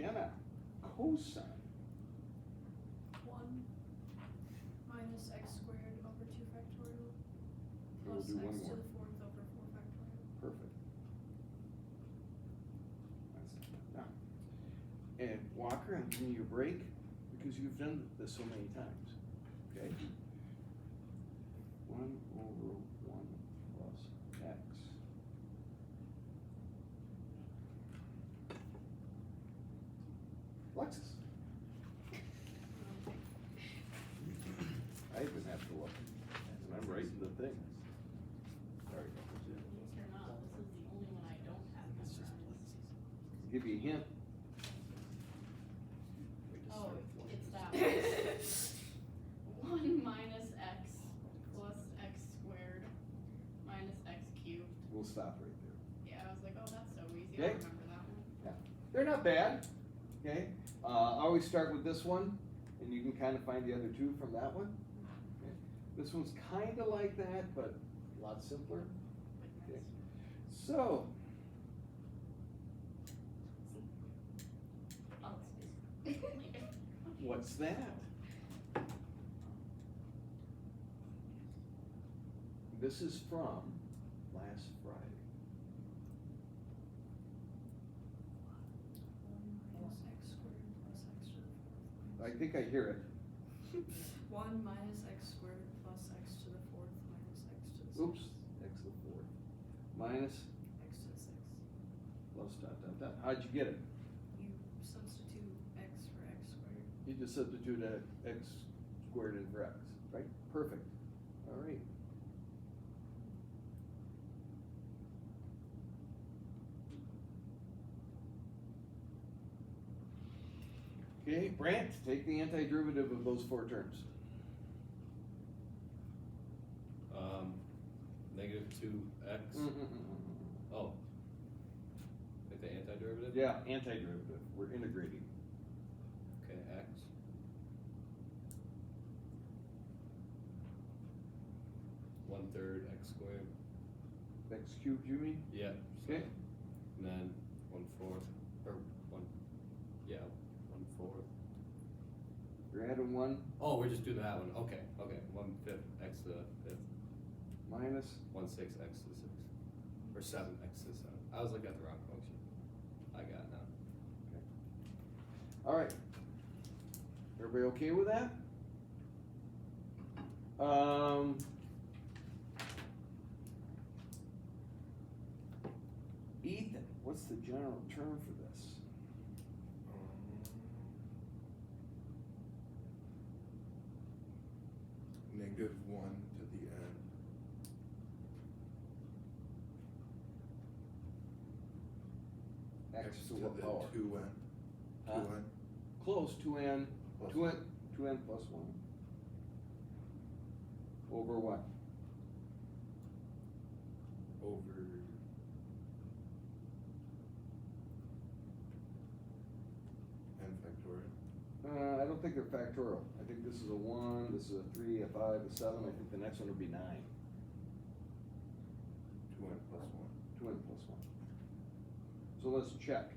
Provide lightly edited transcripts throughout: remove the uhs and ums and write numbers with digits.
Jenna, cosine. 1 minus x squared over 2 factorial We'll plus do one x to more. the 4th over 4 factorial. Perfect. That's done. And Walker, I'm giving you a break because you've done this so many times, okay? 1 over 1 plus x. Alexis. I even have to look, and I'm writing the thing. Sorry. Believe it or not, this is the only one I don't have memorized. Give you a hint. Oh, it's that one. 1 minus x plus x squared minus x cubed. We'll stop right there. Yeah, I was like, oh, that's so easy. Okay. I remember that one. They're not bad, okay? I always start with this one, and you can kind of find the other two from that one. Okay. This one's kind of like that, but a lot simpler. Okay. So, Oh, it's what's that? This is from last Friday. 1 minus x squared plus x to the 4th. I think I hear it. 1 minus x squared plus x to the 4th minus x to the 6th. Oops, x to the 4th. Minus X to the 6th. plus dot, dot, dot. How'd you get it? You substitute x for x squared. You just substitute x squared in for x, right? Perfect. All right. Okay, Brant, take the antiderivative of those 4 terms. Negative 2x. Oh. Like the antiderivative? Yeah, antiderivative. We're integrating. Okay, x. One third x squared. X cubed, you mean? Yeah. Okay. And then 1/4, or 1/4. You're adding 1 Oh, we're just doing that one. Okay, okay. 1/5 x to the 5th. minus. 1/6 x to the 6th. Or 7 x to the 7th. I was looking at the wrong function. I got it now. All right. Everybody okay with that? Ethan, what's the general term for this? Negative 1 to the n. X to what the power? 2n. Huh? 2n. Close, 2n, Plus 2n plus 1. Over what? Over n factorial. I don't think they're factorial. I think this is a 1, this is a 3, a 5, a 7. I think the next one would be 9. 2n plus 1. 2n plus 1. So let's check.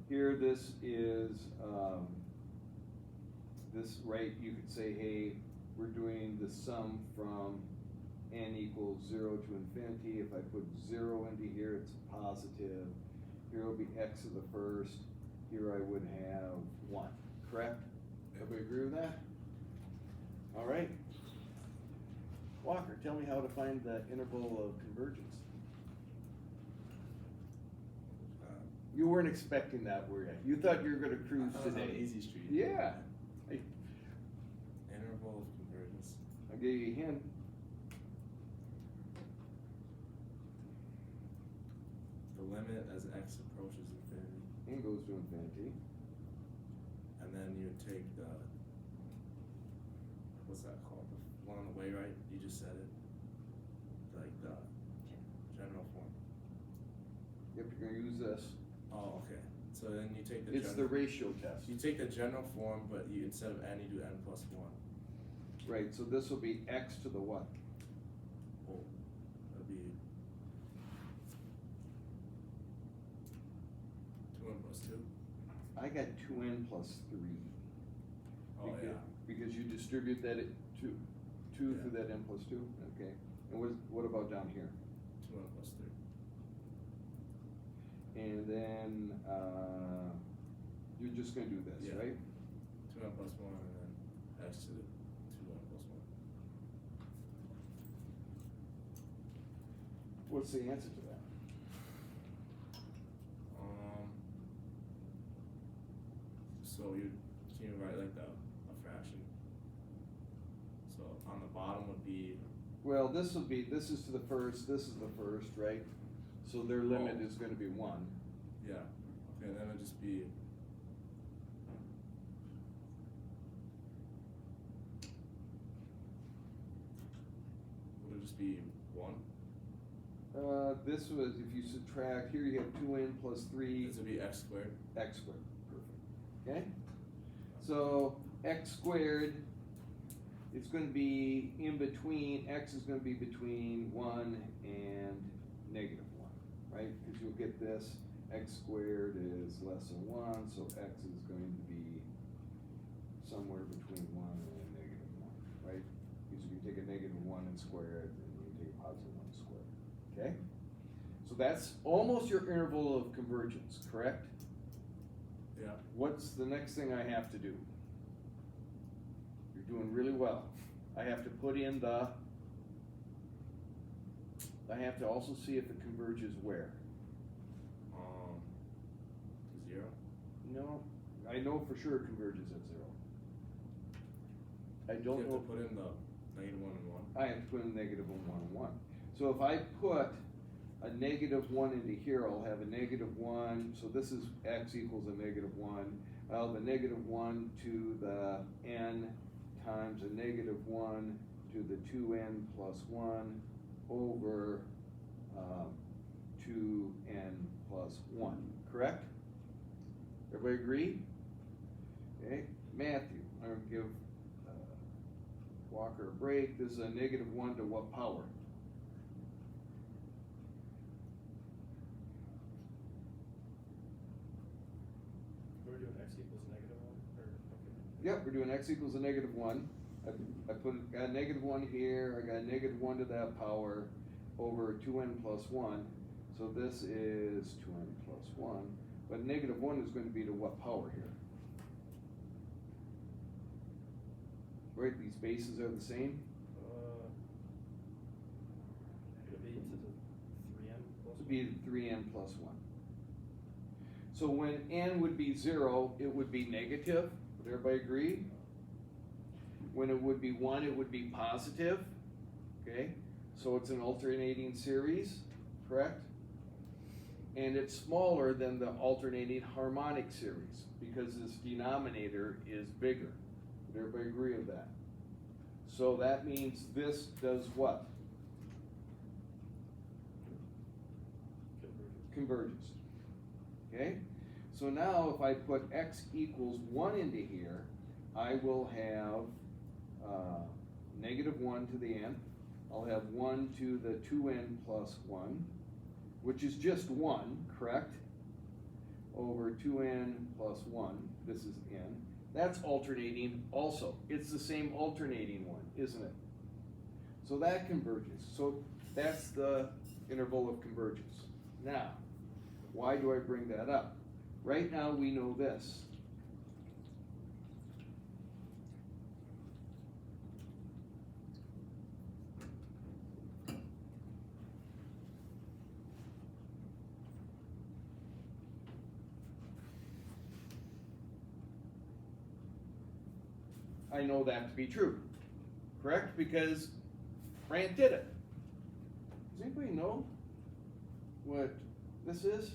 Here, this is, this, right, you could say, hey, we're doing the sum from n equals 0 to infinity. If I put 0 into here, it's positive. Here will be x to the first. Here I would have 1, correct? Everybody agree with that? All right. Walker, tell me how to find the interval of convergence. You weren't expecting that, were you? You thought you were gonna cruise I was on today. Easy Street. Yeah. Hey, Interval of convergence. I'll give you a hint. The limit as x approaches infinity. N goes to infinity. And then you take the, what's that called? The one on the way, right? You just said it. Like the general form. Yep, you're gonna use this. Oh, okay. So then you take the It's the ratio test. you take the general form, but you instead of n, you do n plus 1. Right, so this will be x to the what? Oh, that'd be 2n plus 2. I I got 2n plus 3. Oh, yeah. Because you distribute that two Yeah. through that n plus 2, okay. And what about down here? 2n plus 3. And then, you're just gonna do this, Yeah. right? 2n plus 1 and then x to the 2n plus 1. What's the answer to that? So you can write like a fraction. So on the bottom would be, Well, this is to the first, this is the first, right? So their limit Oh. is gonna be 1. yeah, okay, then it'd just be, would it just be 1? This was, if you subtract, here you have 2n plus 3, This would be x squared. x squared, perfect, okay? So, x squared is gonna be in between, x is gonna be between 1 and negative 1, right? Because you'll get this, x squared is less than 1, so x is going to be somewhere between 1 and negative 1, right? Because if you take a negative 1 and square it, then you can take a positive 1 squared, okay? So that's almost your interval of convergence, correct? Yeah. What's the next thing I have to do? You're doing really well. I have to put in I have to also see if it converges where. To 0. No, I know for sure it converges at 0. I You don't have know. to put in the negative 1 and 1. I have to put in negative 1 and 1. So if I put a negative 1 into here, I'll have a negative 1, so this is x equals a negative 1. I'll have a negative 1 to the n times a negative 1 to the 2n plus 1 over 2n plus 1, correct? Everybody agree? Okay, Matthew, I'm gonna give Walker a break. This is a negative 1 to what power? We're doing x equals negative 1, or, okay. Yep, we're doing x equals a negative 1. I got a negative 1 here, I got a negative 1 to that power over 2n plus 1. So this is 2n plus 1. But negative 1 is going to be to what power here? Right, these bases are the same? It'll be to the 3n plus It would be 3n plus 1. So when n would be 0, it would be negative. Would everybody agree? When it would be 1, it would be positive. Okay? So it's an alternating series, correct? And it's smaller than the alternating harmonic series because this denominator is bigger. Would everybody agree with that? So that means this does what? Converges. Okay? So now if I put x equals 1 into here, I will have negative 1 to the n. I'll have 1 to the 2n plus 1, which is just 1, correct? Over 2n plus 1, this is n. That's alternating also. It's the same alternating one, isn't it? So that converges. So that's the interval of convergence. Now, why do I bring that up? Right now we know this. I know that to be true, correct? Because Grant did it. Does anybody know what this is?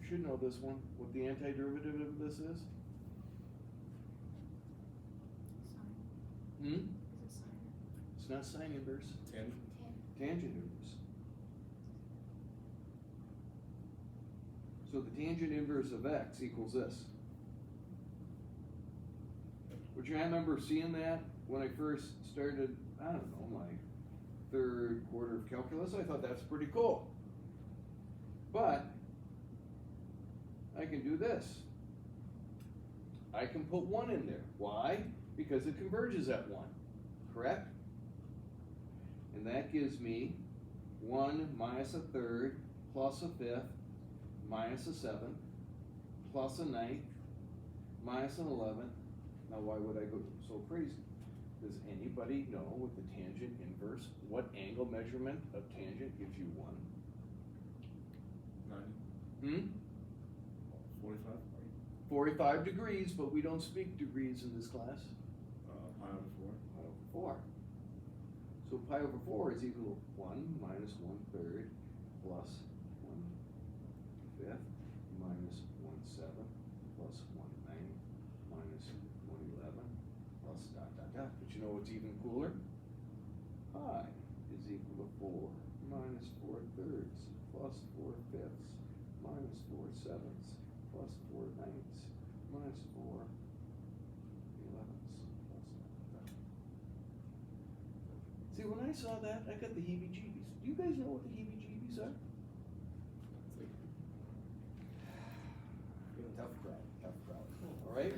You should know this one, what the antiderivative of this is. Sine. Hmm? Is it sine? It's not sine inverse, Tangent. tangent inverse. So the tangent inverse of x equals this. Which I remember seeing that when I first started, I don't know, my third quarter of calculus. I thought that's pretty cool. But I can do this. I can put 1 in there. Why? Because it converges at 1, correct? And that gives me 1 minus a third plus a fifth minus a seventh plus a ninth minus an 11th. Now why would I go so crazy? Does anybody know with the tangent inverse what angle measurement of tangent gives you 1? 90, Hmm? 45, 45 degrees, but we don't speak degrees in this class. pi over 4. Pi over 4. So pi over 4 is equal to 1 minus 1/3 plus 1/5 minus 1/7 plus 1/9 minus 1/11 plus dot dot dot. But you know what's even cooler? Pi is equal to 4 minus 4/3 plus 4/5 minus 4/7 plus 4/9 minus 4/11 plus dot dot dot. See, when I saw that, I got the heebie-jeebies. Do you guys know what the heebie-jeebies are? Tough crowd, tough crowd. All right.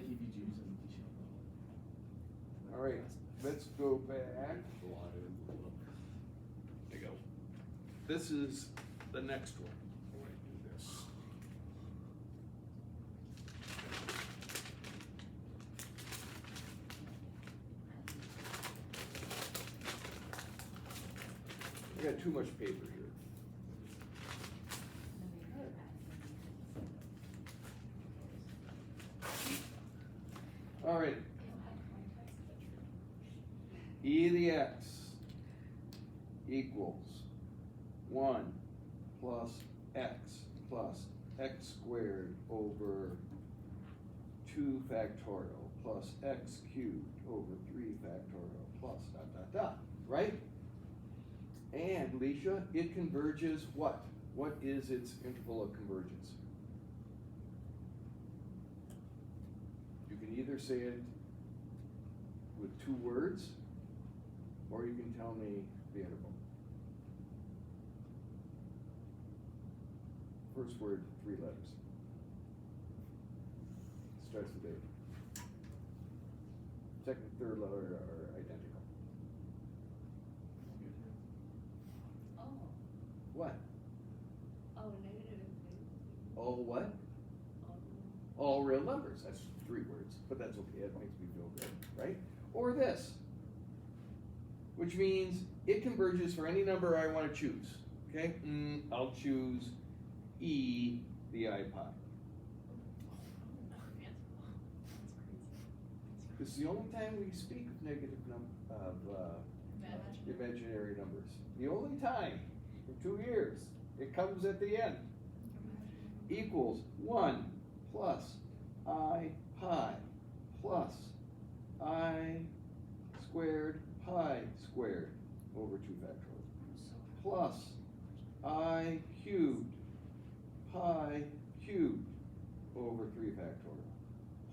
All right, let's go back. There you go. This is the next one. I want to do this. I got too much paper here. All right. E to the x equals 1 plus x squared over 2 factorial plus x cubed over 3 factorial plus dot dot dot, right? And Leisha, it converges what? What is its interval of convergence? You can either say it with 2 words, or you can tell me the interval. First word, 3 letters. Starts with A. Second, third letter are identical. Oh. What? Oh, negative. All what? Oh. All real numbers. That's 3 words, but that's okay. It makes me feel good, right? Or this, which means it converges for any number I want to choose. Okay? I'll choose E, the I pi. This is the only time we speak of negative imaginary numbers. The only time for 2 years. It comes at the end. Equals 1 plus I pi plus I squared pi squared over 2 factorial plus I cubed pi cubed over 3 factorial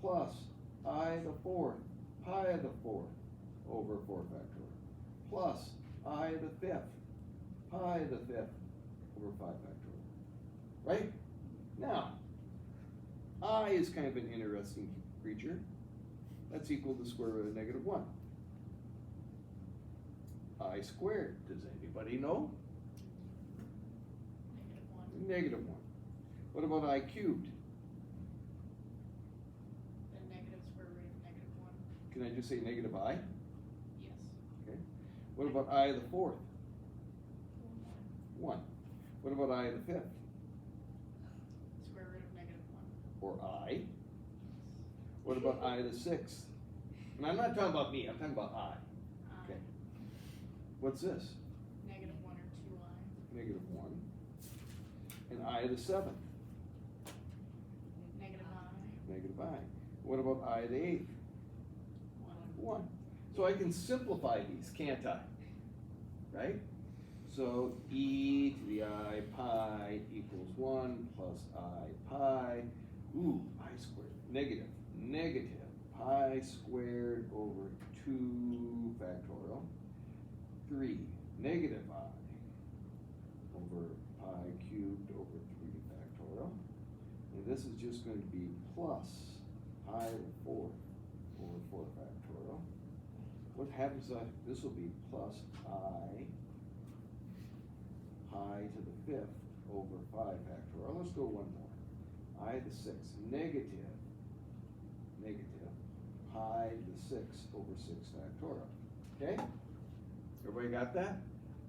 plus I the 4th pi the 4th over 4 factorial plus I the 5th pi the 5th over 5 factorial. Right? Now, I is kind of an interesting creature. That's equal to the square root of negative 1. I squared, does anybody know? Negative 1. What about I cubed? The negative square root of negative 1. Can I just say negative I? Yes. Okay. What about I the 4th? 1. What about I the 5th? Square root of negative 1. Or I? What about I the 6th? And I'm not talking about me, I'm talking about I. Okay. What's this? Negative 1 or 2i. Negative 1. And I the 7th? Negative I. Negative I. What about I the 8th? 1. 1. So I can simplify these, can't I? Right? So e to the I pi equals 1 plus I pi. Ooh, I squared. Negative. Negative pi squared over 2 factorial. 3. Negative I over pi cubed over 3 factorial. And this is just going to be plus pi to the fourth over 4 factorial. What happens to this will be plus I pi to the fifth over 5 factorial. Let's go one more. I to the sixth negative pi to the sixth over 6 factorial. Okay? Everybody got that?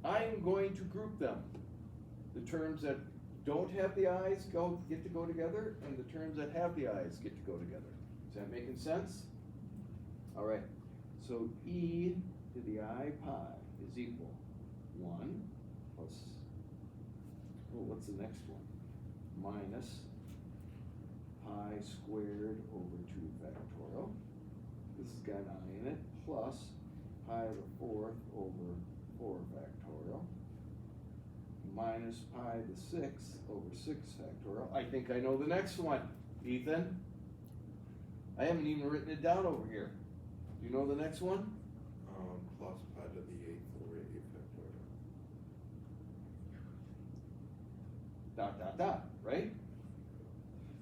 I am going to group them. The terms that don't have the i's get to go together, and the terms that have the i's get to go together. Is that making sense? All right. So e to the I pi is equal 1 plus, oh, what's the next one? Minus pi squared over 2 factorial. This has got an I in it, plus pi to the fourth over 4 factorial, minus pi to the sixth over 6 factorial. I think I know the next one. Ethan? I haven't even written it down over here. Do you know the next one? Plus pi to the 8th over 8 factorial. Dot, dot, dot, right?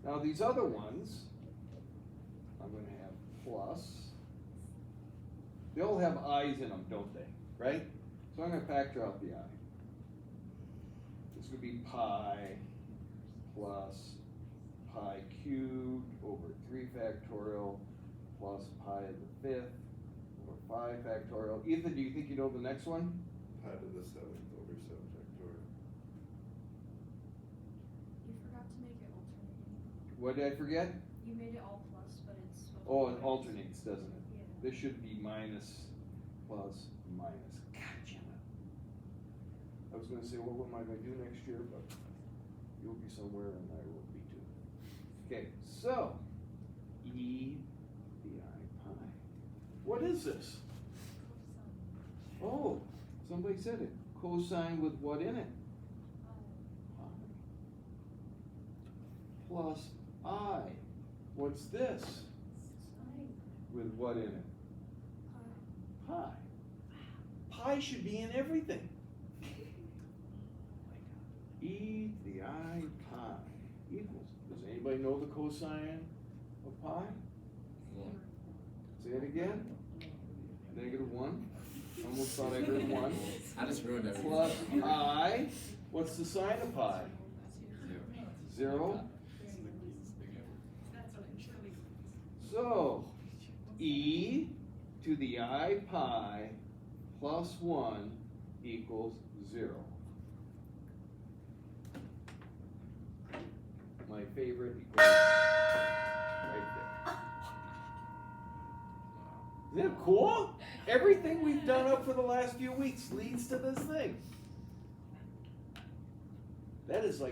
Now these other ones, I'm going to have plus. They all have i's in them, don't they? Right? So I'm going to factor out the I. It's going to be pi plus pi cubed over 3 factorial plus pi to the fifth over 5 factorial. Ethan, do you think you know the next one? Pi to the 7th over 7 factorial. You forgot to make it alternating. What did I forget? You made it all plus, but it's supposed to Oh, be it minus. alternates, doesn't it? Yeah. This should be minus, plus, minus. Gotcha. I was gonna say, well, what am I gonna do next year, but you'll be somewhere and I will be too. Okay, so, e the I pi. What is this? Oh, somebody said it. Cosine with what in it? Pi. Plus I. What's this? With what in it? Pi. Pi should be in everything. E to the I pi equals. Does anybody know the cosine of pi? Say it again. -1. Almost thought I heard 1. I just ruined everything. Plus I. What's the sign of pi? 0. So, e to the I pi plus 1 equals 0. My favorite equation right there. Isn't it cool? Everything we've done up for the last few weeks leads to this thing. That is like